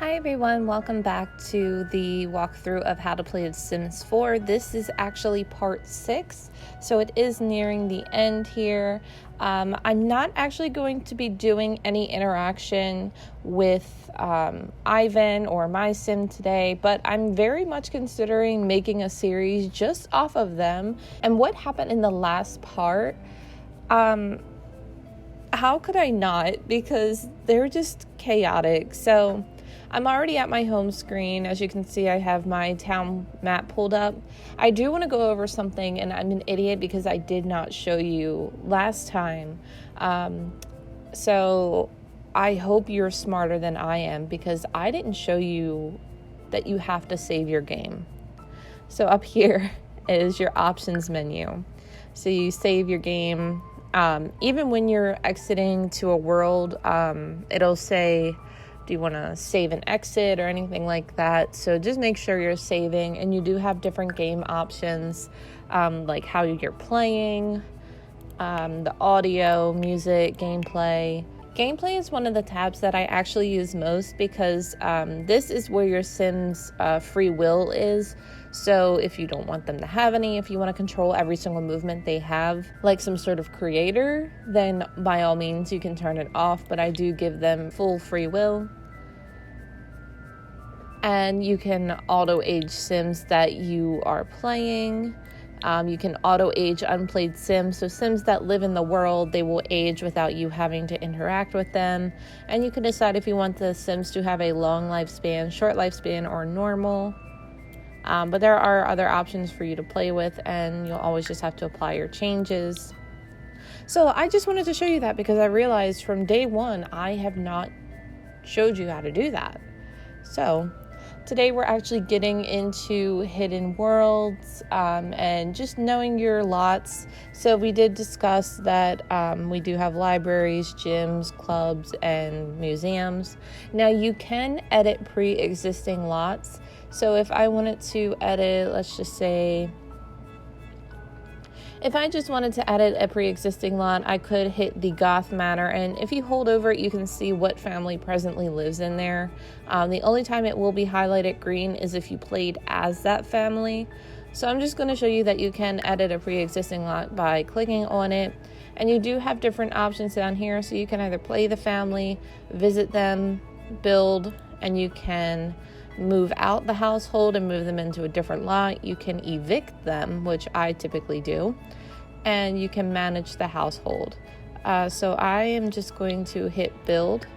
Hi everyone, welcome back to the walkthrough of how to play Sims 4. This is actually part 6, so it is nearing the end here. I'm not actually going to be doing any interaction with Ivan or my sim today, but I'm very much considering making a series just off of them. And what happened in the last part, how could I not? Because they're just chaotic. So I'm already at my home screen. As you can see, I have my town map pulled up. I do want to go over something, and I'm an idiot because I did not show you last time. So I hope you're smarter than I am, because I didn't show you that you have to save your game. So up here is your options menu. So you save your game. Even when you're exiting to a world, it'll say, do you want to save and exit or anything like that? So just make sure you're saving, and you do have different game options, like how you're playing, the audio, music, gameplay. Gameplay is one of the tabs that I actually use most, because this is where your Sims' free will is. So if you don't want them to have any, if you want to control every single movement they have, like some sort of creator, then by all means you can turn it off, but I do give them full free will. And you can auto-age Sims that you are playing. You can auto-age unplayed Sims, so Sims that live in the world, they will age without you having to interact with them. And you can decide if you want the Sims to have a long lifespan, short lifespan, or normal. But there are other options for you to play with, and you'll always just have to apply your changes. So I just wanted to show you that, because I realized from day one I have not showed you how to do that. So today we're actually getting into hidden worlds and just knowing your lots. So we did discuss that we do have libraries, gyms, clubs, and museums. Now you can edit pre-existing lots. So if I wanted to edit, let's just say, if I just wanted to edit a pre-existing lot, I could hit the Goth Manor, and if you hold over it, you can see what family presently lives in there. The only time it will be highlighted green is if you played as that family. So I'm just going to show you that you can edit a pre-existing lot by clicking on it, and you do have different options down here. So you can either play the family, visit them, build, and you can move out the household and move them into a different lot. You can evict them, which I typically do, and you can manage the household. So I am just going to hit build.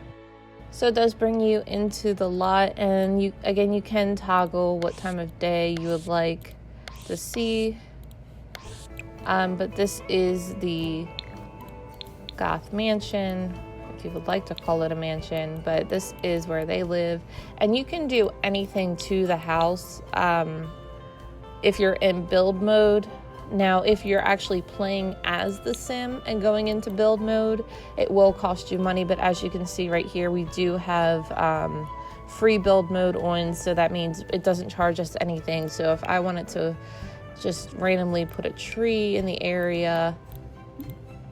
So it does bring you into the lot, and you can toggle what time of day you would like to see. But this is the Goth Mansion, if you would like to call it a mansion, but this is where they live. And you can do anything to the house if you're in build mode. Now, if you're actually playing as the sim and going into build mode, it will cost you money, but as you can see right here, we do have free build mode on, so that means it doesn't charge us anything. So if I wanted to just randomly put a tree in the area,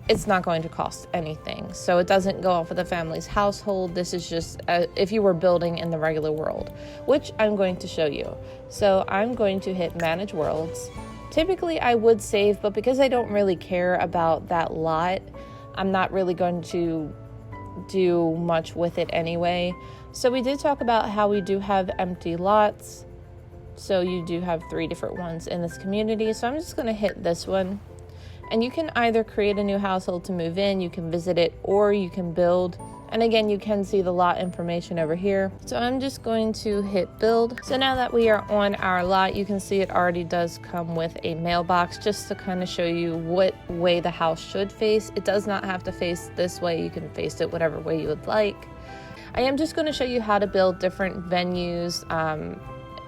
it's not going to cost anything. So it doesn't go off of the family's household. This is just if you were building in the regular world, which I'm going to show you. So I'm going to hit manage worlds. Typically I would save, but because I don't really care about that lot, I'm not really going to do much with it anyway. So we did talk about how we do have empty lots. So you do have 3 different ones in this community. So I'm just going to hit this one. And you can either create a new household to move in, you can visit it, or you can build. And again, you can see the lot information over here. So I'm just going to hit build. So now that we are on our lot, you can see it already does come with a mailbox, just to kind of show you what way the house should face. It does not have to face this way. You can face it whatever way you would like. I am just going to show you how to build different venues,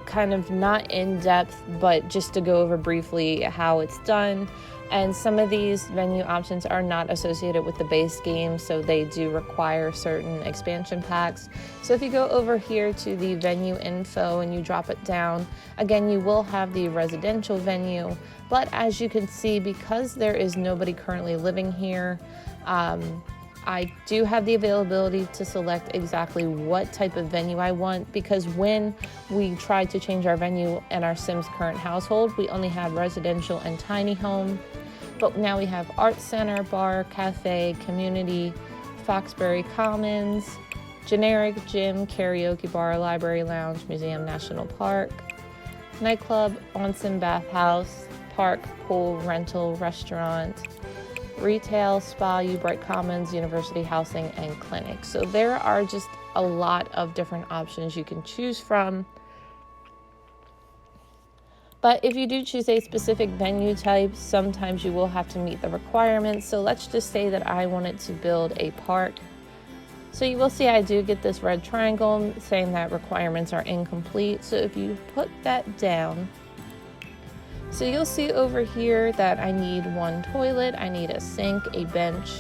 kind of not in depth, but just to go over briefly how it's done. And some of these venue options are not associated with the base game, so they do require certain expansion packs. So if you go over here to the venue info and you drop it down, again, you will have the residential venue. But as you can see, because there is nobody currently living here, I do have the availability to select exactly what type of venue I want, because when we tried to change our venue in our Sims current household, we only had residential and tiny home. But now we have art center, bar, cafe, community, Foxbury Commons, generic gym, karaoke bar, library lounge, museum, national park, nightclub, onsen bathhouse, park, pool, rental, restaurant, retail, spa, Bright Commons, university housing, and clinic. So there are just a lot of different options you can choose from. But if you do choose a specific venue type, sometimes you will have to meet the requirements. So let's just say that I wanted to build a park. So you will see I do get this red triangle saying that requirements are incomplete. So if you put that down, so you'll see over here that I need one toilet, I need a sink, a bench,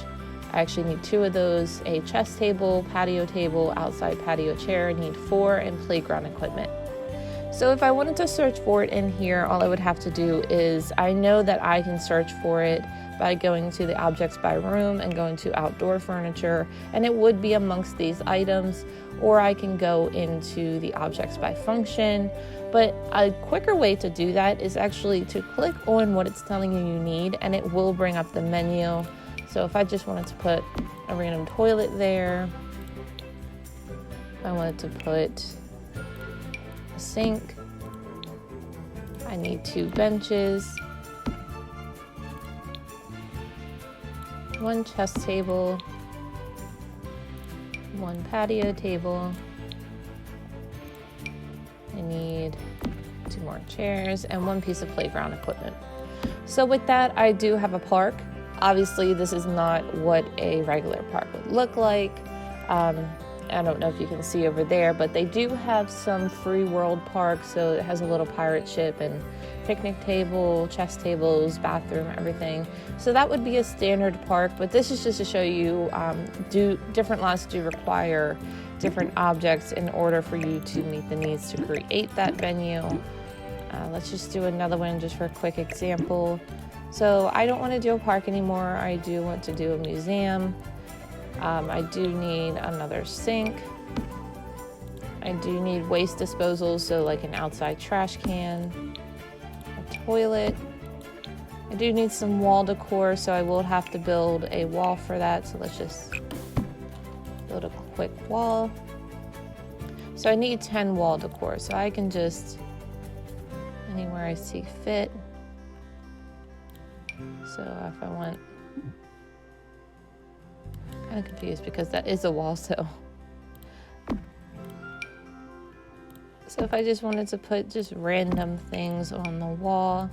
I actually need 2 of those, a chess table, patio table, outside patio chair, I need 4, and playground equipment. So if I wanted to search for it in here, all I would have to do is, I know that I can search for it by going to the objects by room and going to outdoor furniture, and it would be amongst these items, or I can go into the objects by function. But a quicker way to do that is actually to click on what it's telling you you need, and it will bring up the menu. So if I just wanted to put a random toilet there, if I wanted to put a sink, I need 2 benches, 1 chess table, 1 patio table, I need 2 more chairs, and 1 piece of playground equipment. So with that, I do have a park. Obviously, this is not what a regular park would look like. I don't know if you can see over there, but they do have some free world parks. So it has a little pirate ship and picnic table, chess tables, bathroom, everything. So that would be a standard park, but this is just to show you different lots do require different objects in order for you to meet the needs to create that venue. Let's just do another one just for a quick example. So I don't want to do a park anymore. I do want to do a museum. I do need another sink. I do need waste disposal, so like an outside trash can, a toilet. I do need some wall decor, so I will have to build a wall for that. So let's just build a quick wall. So I need 10 wall decor, so I can just, anywhere I see fit. So if I want, kind of confused because that is a wall, so if I just wanted to put just random things on the wall,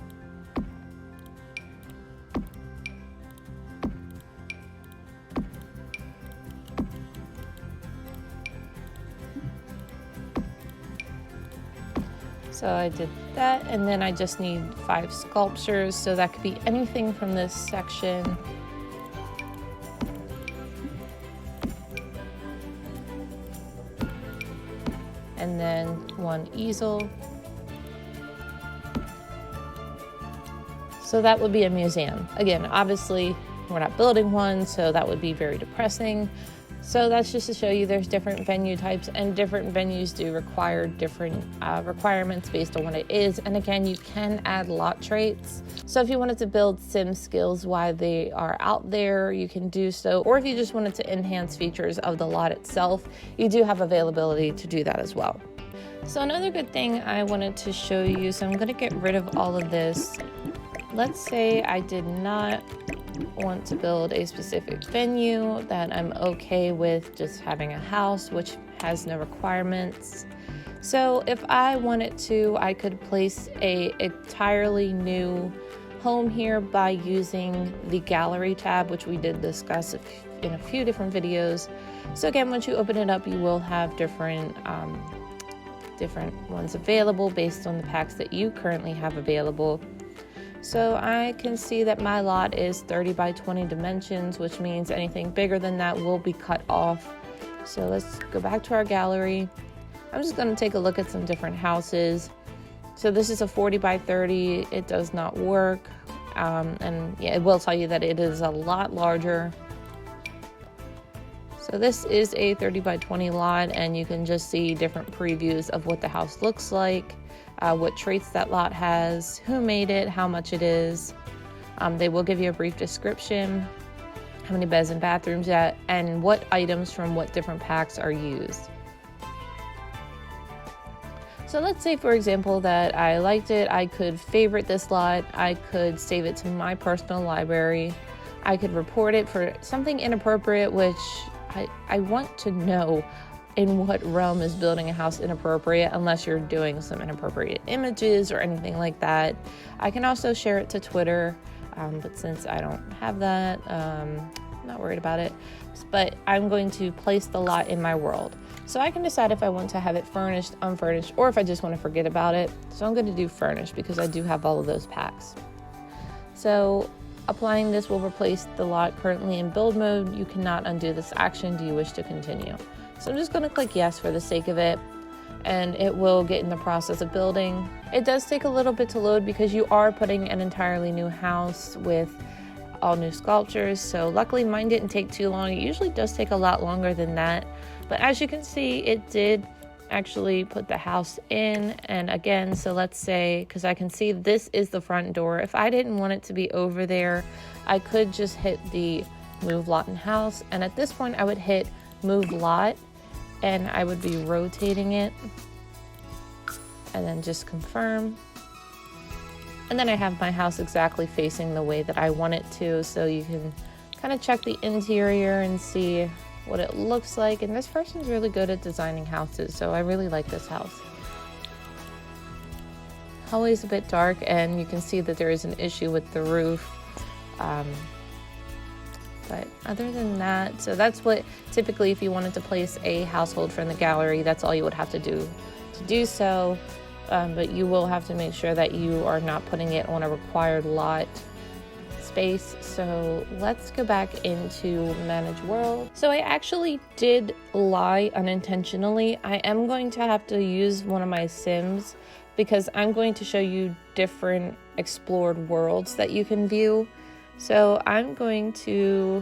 so I did that, and then I just need 5 sculptures, so that could be anything from this section. And then 1 easel. So that would be a museum. Again, obviously we're not building one, so that would be very depressing. So that's just to show you there's different venue types, and different venues do require different requirements based on what it is. And again, you can add lot traits. So if you wanted to build sim skills while they are out there, you can do so. Or if you just wanted to enhance features of the lot itself, you do have availability to do that as well. So another good thing I wanted to show you, so I'm going to get rid of all of this. Let's say I did not want to build a specific venue, that I'm okay with just having a house which has no requirements. So if I wanted to, I could place a entirely new home here by using the gallery tab, which we did discuss in a few different videos. So again, once you open it up, you will have different ones available based on the packs that you currently have available. So I can see that my lot is 30 by 20 dimensions, which means anything bigger than that will be cut off. So let's go back to our gallery. I'm just going to take a look at some different houses. So this is a 40 by 30. It does not work. And yeah, it will tell you that it is a lot larger. So this is a 30 by 20 lot, and you can just see different previews of what the house looks like, what traits that lot has, who made it, how much it is. They will give you a brief description, how many beds and bathrooms at, and what items from what different packs are used. So let's say, for example, that I liked it. I could favorite this lot. I could save it to my personal library. I could report it for something inappropriate, which I want to know in what realm is building a house inappropriate, unless you're doing some inappropriate images or anything like that. I can also share it to Twitter, but since I don't have that, I'm not worried about it. But I'm going to place the lot in my world. So I can decide if I want to have it furnished, unfurnished, or if I just want to forget about it. So I'm going to do furnished because I do have all of those packs. So applying this will replace the lot currently in build mode. You cannot undo this action. Do you wish to continue? So I'm just going to click yes for the sake of it, and it will get in the process of building. It does take a little bit to load because you are putting an entirely new house with all new sculptures. So luckily mine didn't take too long. It usually does take a lot longer than that. But as you can see, it did actually put the house in. And again, so let's say, because I can see this is the front door. If I didn't want it to be over there, I could just hit the move lot and house. And at this point, I would hit move lot and I would be rotating it. And then just confirm. And then I have my house exactly facing the way that I want it to. So you can kind of check the interior and see what it looks like. And this person's really good at designing houses, so I really like this house. Always a bit dark, and you can see that there is an issue with the roof. But other than that, so that's what typically if you wanted to place a household from the gallery, that's all you would have to do so. But you will have to make sure that you are not putting it on a required lot space. So let's go back into manage world. So I actually did lie unintentionally. I am going to have to use one of my Sims because I'm going to show you different explored worlds that you can view. So I'm going to,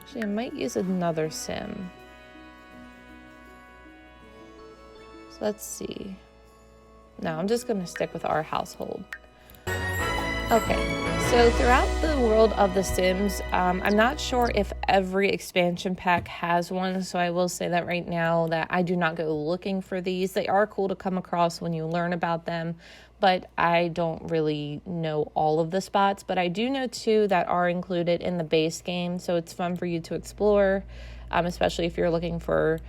actually I might use another Sim. So let's see. No, I'm just going to stick with our household. Okay, so throughout the world of The Sims, I'm not sure if every expansion pack has one, so I will say that right now that I do not go looking for these. They are cool to come across when you learn about them, but I don't really know all of the spots. But I do know 2 that are included in the base game, so it's fun for you to explore, especially if you're looking for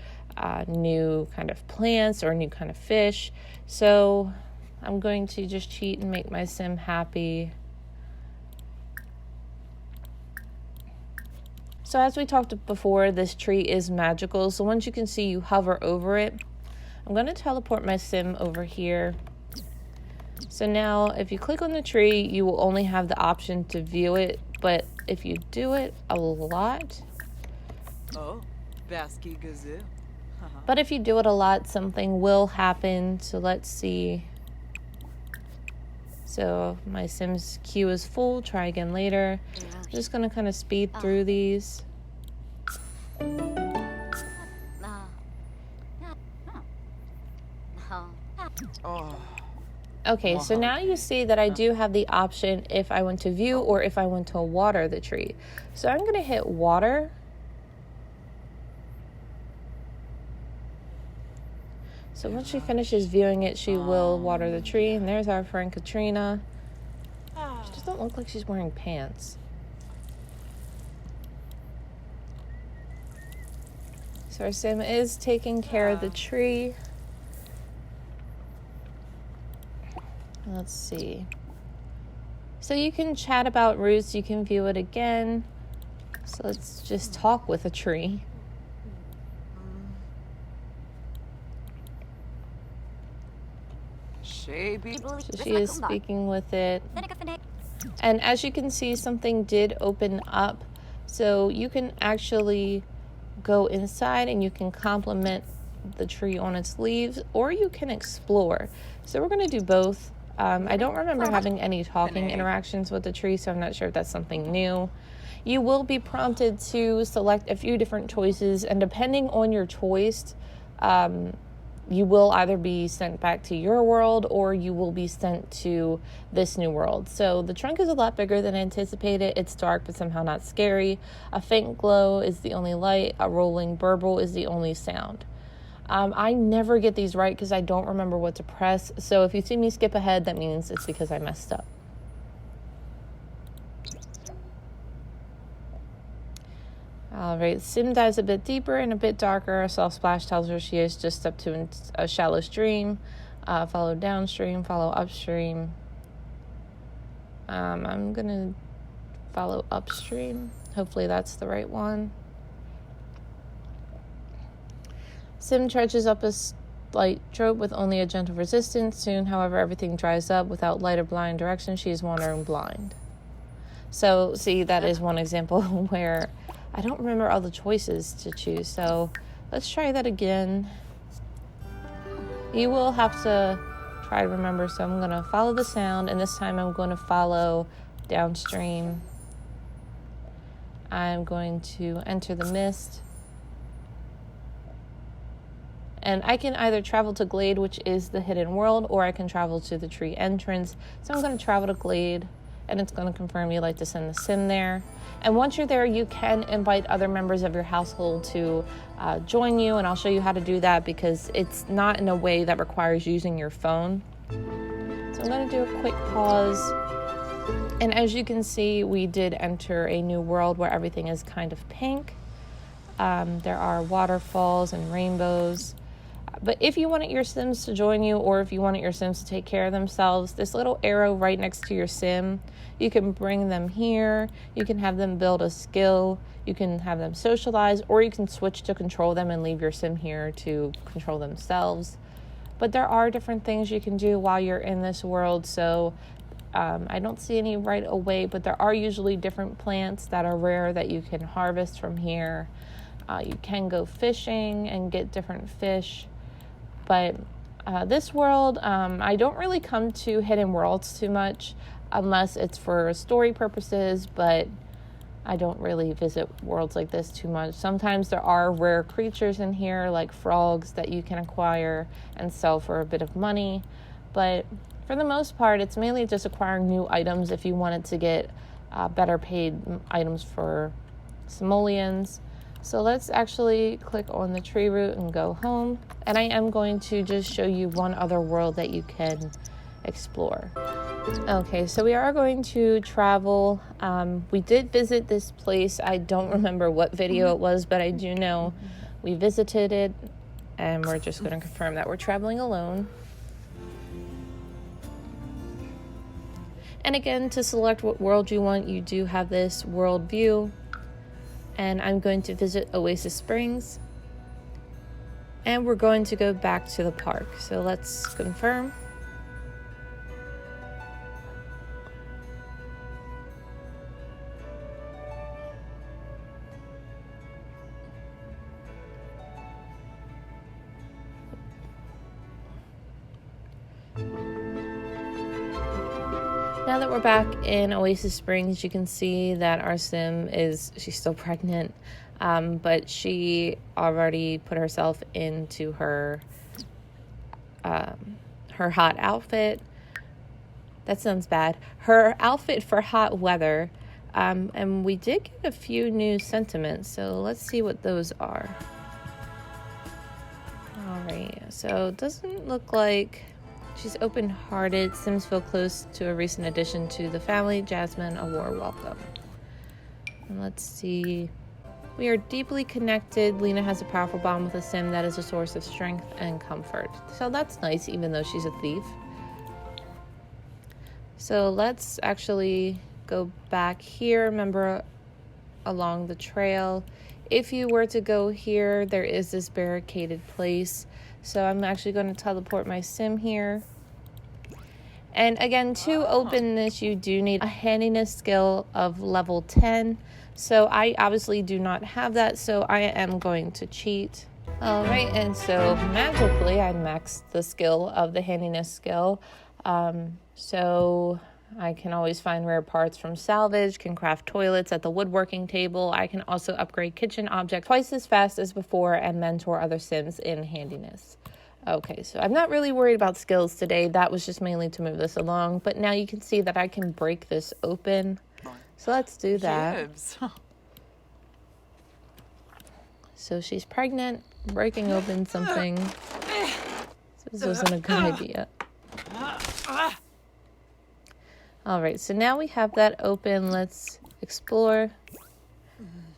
new kind of plants or new kind of fish. So I'm going to just cheat and make my Sim happy. So as we talked before, this tree is magical. So once you can see, you hover over it. I'm going to teleport my Sim over here. So now if you click on the tree, you will only have the option to view it. But if you do it a lot, but if you do it a lot, something will happen. So let's see. So my Sims queue is full. Try again later. I'm just going to kind of speed through these. Okay, so now you see that I do have the option if I want to view or if I want to water the tree. So I'm going to hit water. So once she finishes viewing it, she will water the tree. And there's our friend Katrina. She doesn't look like she's wearing pants. So our Sim is taking care of the tree. Let's see. So you can chat about roots. You can view it again. So let's just talk with a tree. So she is speaking with it. And as you can see, something did open up. So you can actually go inside and you can compliment the tree on its leaves, or you can explore. So we're going to do both. I don't remember having any talking interactions with the tree, so I'm not sure if that's something new. You will be prompted to select a few different choices, and depending on your choice, you will either be sent back to your world or you will be sent to this new world. So the trunk is a lot bigger than anticipated. It's dark but somehow not scary. A faint glow is the only light. A rolling burble is the only sound. I never get these right because I don't remember what to press. So if you see me skip ahead, that means it's because I messed up. All right, Sim dives a bit deeper and a bit darker. A soft splash tells her she is just up to a shallow stream. Follow downstream, follow upstream. I'm going to follow upstream. Hopefully that's the right one. Sim trudges up a slight trope with only a gentle resistance. Soon, however, everything dries up. Without light or blind direction, she is wandering blind. So, see, that is one example where I don't remember all the choices to choose. So, let's try that again. You will have to try to remember. So, I'm going to follow the sound, and this time I'm going to follow downstream. I'm going to enter the mist. And I can either travel to Glade, which is the hidden world, or I can travel to the tree entrance. So I'm going to travel to Glade, and it's going to confirm you'd like to send the Sim there. And once you're there, you can invite other members of your household to join you, and I'll show you how to do that because it's not in a way that requires using your phone. So I'm going to do a quick pause. And as you can see, we did enter a new world where everything is kind of pink. There are waterfalls and rainbows. But if you wanted your Sims to join you, or if you wanted your Sims to take care of themselves, this little arrow right next to your Sim, you can bring them here. You can have them build a skill. You can have them socialize, or you can switch to control them and leave your Sim here to control themselves. But there are different things you can do while you're in this world. So I don't see any right away, but there are usually different plants that are rare that you can harvest from here. You can go fishing and get different fish. But this world, I don't really come to hidden worlds too much unless it's for story purposes, but I don't really visit worlds like this too much. Sometimes there are rare creatures in here like frogs that you can acquire and sell for a bit of money. But for the most part, it's mainly just acquiring new items if you wanted to get better paid items for simoleons. So let's actually click on the tree root and go home. And I am going to just show you one other world that you can explore. Okay, so we are going to travel. We did visit this place. I don't remember what video it was, but I do know we visited it. And we're just going to confirm that we're traveling alone. And again, to select what world you want, you do have this world view. And I'm going to visit Oasis Springs. And we're going to go back to the park. So let's confirm. Now that we're back in Oasis Springs, you can see that our Sim she's still pregnant, but she already put herself into her hot outfit. That sounds bad. Her outfit for hot weather, and we did get a few new sentiments, so let's see what those are. All right, so it doesn't look like... She's open-hearted. Sims feel close to a recent addition to the family. Jasmine, a warm welcome. And let's see. We are deeply connected. Lena has a powerful bond with a Sim that is a source of strength and comfort. So that's nice, even though she's a thief. So let's actually go back here. Remember, along the trail. If you were to go here, there is this barricaded place. So I'm actually going to teleport my Sim here. And again, to open this, you do need a handiness skill of level 10. So I obviously do not have that, so I am going to cheat. All right, and so magically I maxed the skill of the handiness skill. So I can always find rare parts from salvage, can craft toilets at the woodworking table. I can also upgrade kitchen objects twice as fast as before and mentor other Sims in handiness. Okay, so I'm not really worried about skills today. That was just mainly to move this along. But now you can see that I can break this open. So let's do that. So she's pregnant, breaking open something. So this wasn't a good idea. All right, so now we have that open. Let's explore.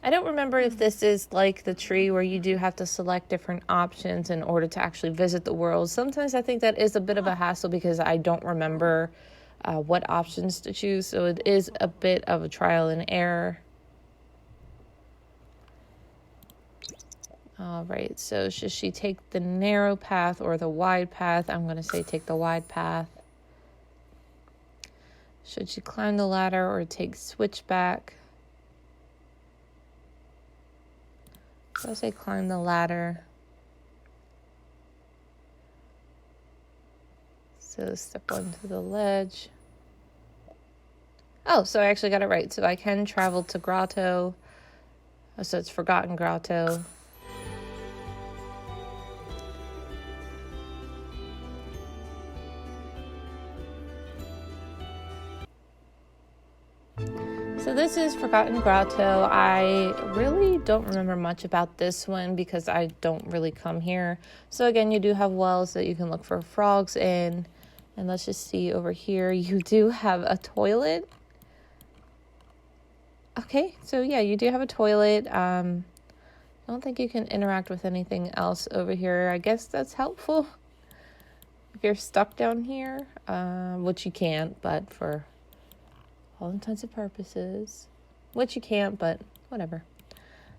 I don't remember if this is like the tree where you do have to select different options in order to actually visit the world. Sometimes I think that is a bit of a hassle because I don't remember what options to choose. So it is a bit of a trial and error. All right, so should she take the narrow path or the wide path? I'm going to say take the wide path. Should she climb the ladder or take switchback? So I'll say climb the ladder. So step onto the ledge. Oh, so I actually got it right. So I can travel to Grotto. Oh, so it's Forgotten Grotto. So this is Forgotten Grotto. I really don't remember much about this one because I don't really come here. So again, you do have wells that you can look for frogs in. And let's just see over here. You do have a toilet. Okay, so yeah, you do have a toilet. I don't think you can interact with anything else over here. I guess that's helpful if you're stuck down here, which you can't, but for all intents and purposes, which you can't, but whatever.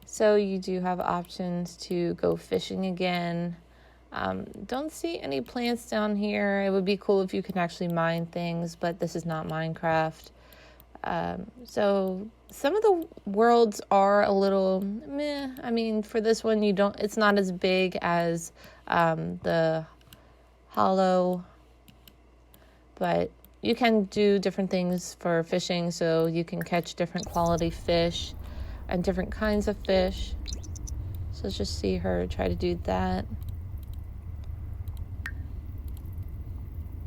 So you do have options to go fishing again. Don't see any plants down here. It would be cool if you could actually mine things, but this is not Minecraft. So some of the worlds are a little meh. I mean, for this one, it's not as big as the Hollow, but you can do different things for fishing, so you can catch different quality fish and different kinds of fish. So let's just see her try to do that.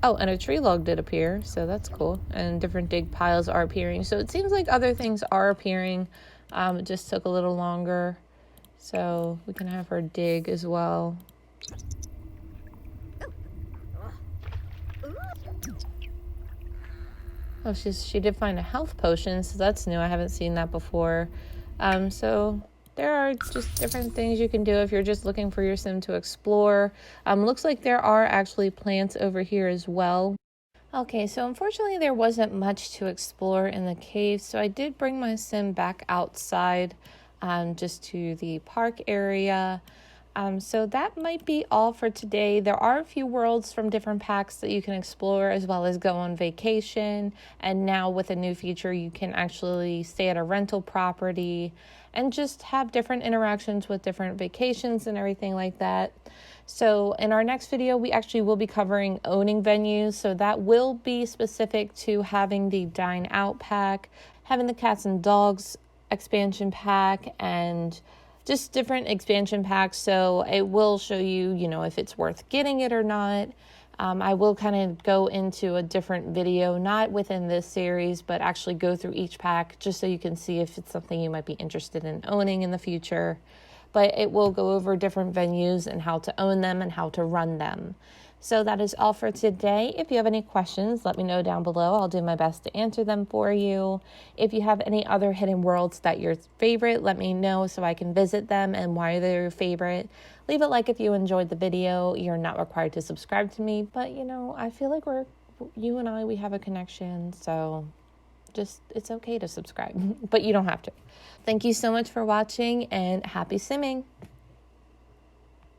Oh, and a tree log did appear, so that's cool. And different dig piles are appearing. So it seems like other things are appearing. It just took a little longer. So we can have her dig as well. Oh, she did find a health potion, so that's new. I haven't seen that before. So there are just different things you can do if you're just looking for your sim to explore. Looks like there are actually plants over here as well. Okay, so unfortunately there wasn't much to explore in the cave, so I did bring my sim back outside, just to the park area. So that might be all for today. There are a few worlds from different packs that you can explore as well as go on vacation. And now with a new feature, you can actually stay at a rental property and just have different interactions with different vacations and everything like that. So in our next video, we actually will be covering owning venues. So that will be specific to having the Dine Out pack, having the cats and dogs expansion pack, and just different expansion packs. So it will show you, if it's worth getting it or not. I will kind of go into a different video, not within this series, but actually go through each pack just so you can see if it's something you might be interested in owning in the future. But it will go over different venues and how to own them and how to run them. So that is all for today. If you have any questions, let me know down below. I'll do my best to answer them for you. If you have any other hidden worlds that your favorite, let me know so I can visit them and why they're your favorite. Leave a like if you enjoyed the video. You're not required to subscribe to me, but I feel like we have a connection, so it's okay to subscribe, but you don't have to. Thank you so much for watching and happy simming.